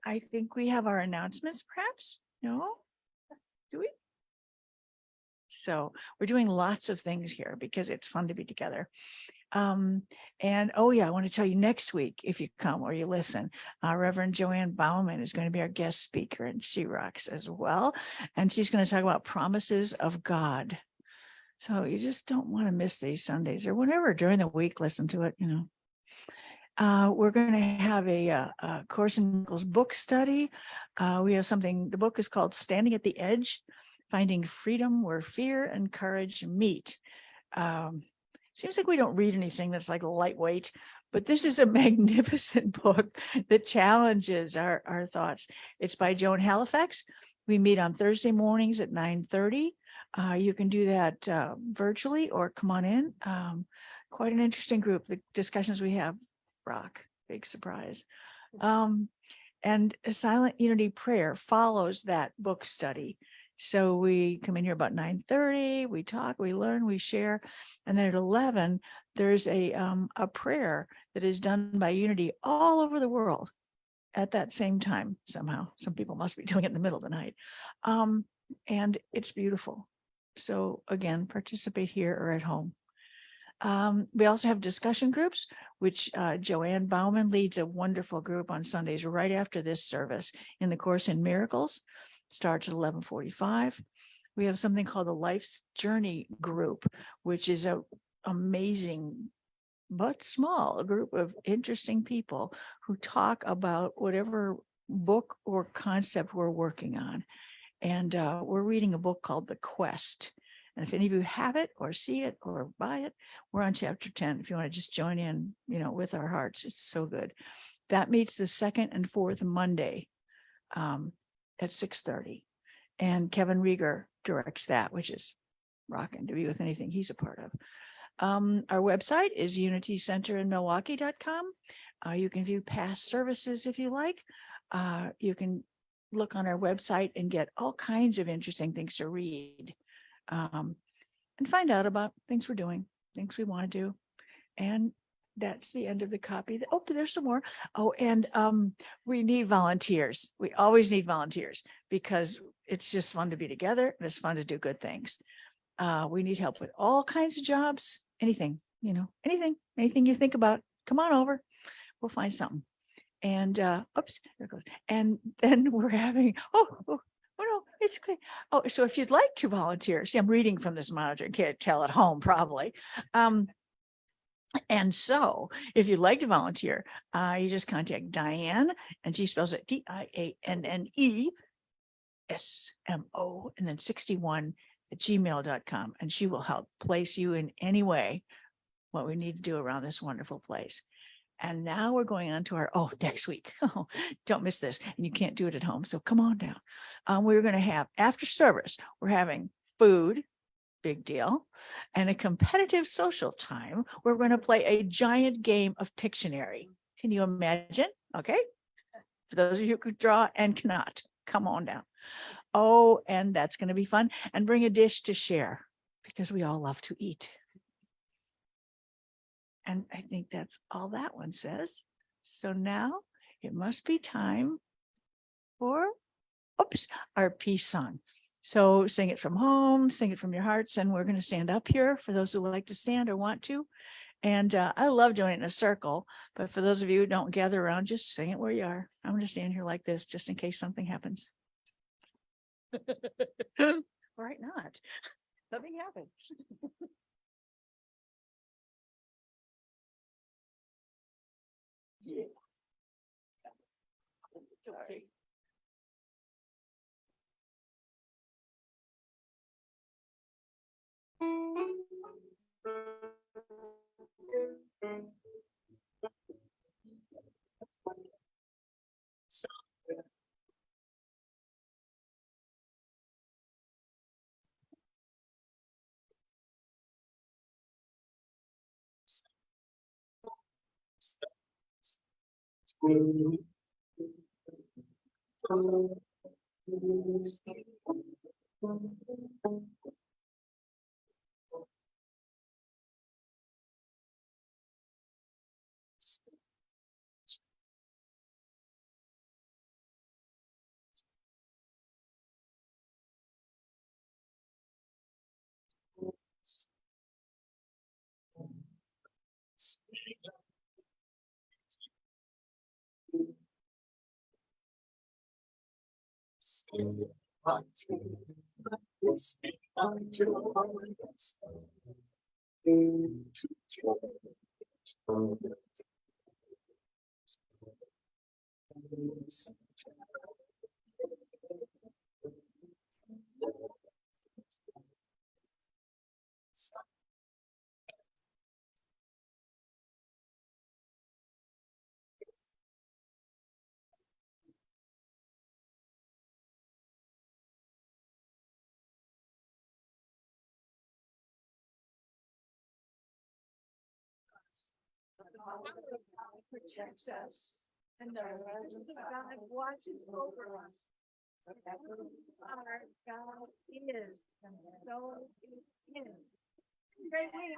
I think we have our announcements, perhaps? No? Do we? So we're doing lots of things here because it's fun to be together. And oh yeah, I want to tell you next week, if you come or you listen, Reverend Joanne Bauman is going to be our guest speaker, and she rocks as well. And she's going to talk about promises of God. So you just don't want to miss these Sundays or whenever during the week, listen to it, We're going to have a Course in Miracles book study. We have something, the book is called Standing at the Edge, Finding Freedom Where Fear and Courage Meet. Seems like we don't read anything that's like lightweight, but this is a magnificent book that challenges our thoughts. It's by Joan Halifax. We meet on Thursday mornings at 9:30. You can do that virtually or come on in. Quite an interesting group. The discussions we have rock, big surprise. And a silent unity prayer follows that book study. So we come in here about 9:30, we talk, we learn, we share. And then at 11, there's a prayer that is done by Unity all over the world at that same time somehow. Some people must be doing it in the middle of the night. And it's beautiful. So again, participate here or at home. We also have discussion groups, which Joanne Bauman leads a wonderful group on Sundays right after this service in the Course in Miracles. Starts at 11:45. We have something called the Life's Journey group, which is a amazing but small group of interesting people who talk about whatever book or concept we're working on. And we're reading a book called The Quest. And if any of you have it or see it or buy it, we're on chapter 10. If you want to just join in, with our hearts, it's so good. That meets the second and fourth Monday at 6:30. And Kevin Rieger directs that, which is rocking to be with anything he's a part of. Our website is unitycenterinmilwaukee.com. You can view past services if you like. You can look on our website and get all kinds of interesting things to read. And find out about things we're doing, things we want to do. And that's the end of the copy. Oh, there's some more. Oh, and we need volunteers. We always need volunteers because it's just fun to be together and it's fun to do good things. We need help with all kinds of jobs, anything, anything you think about, come on over. We'll find something. And oops, there it goes. And then we're having, oh no, it's okay. Oh, so if you'd like to volunteer, see, I'm reading from this monitor, can't tell at home probably. And so if you'd like to volunteer, you just contact Diane, and she spells it DIANNESMO and then 61@gmail.com. And she will help place you in any way what we need to do around this wonderful place. And now we're going on to our, next week. Oh, don't miss this. And you can't do it at home. So come on down. We're going to have, after service, we're having food, big deal, and a competitive social time. We're going to play a giant game of Pictionary. Can you imagine? Okay. For those of you who could draw and cannot, come on down. Oh, and that's going to be fun. And bring a dish to share because we all love to eat. And I think that's all that one says. So now it must be time for, our peace song. So sing it from home, sing it from your hearts, and we're going to stand up here for those who like to stand or want to. And I love doing it in a circle, but for those of you who don't gather around, just sing it where you are. I'm going to stand here like this just in case something happens. Right, not. Nothing happened. Yeah. Sorry. Protects us, and the presence of God watches over us. Our God is, and so it is. Great week.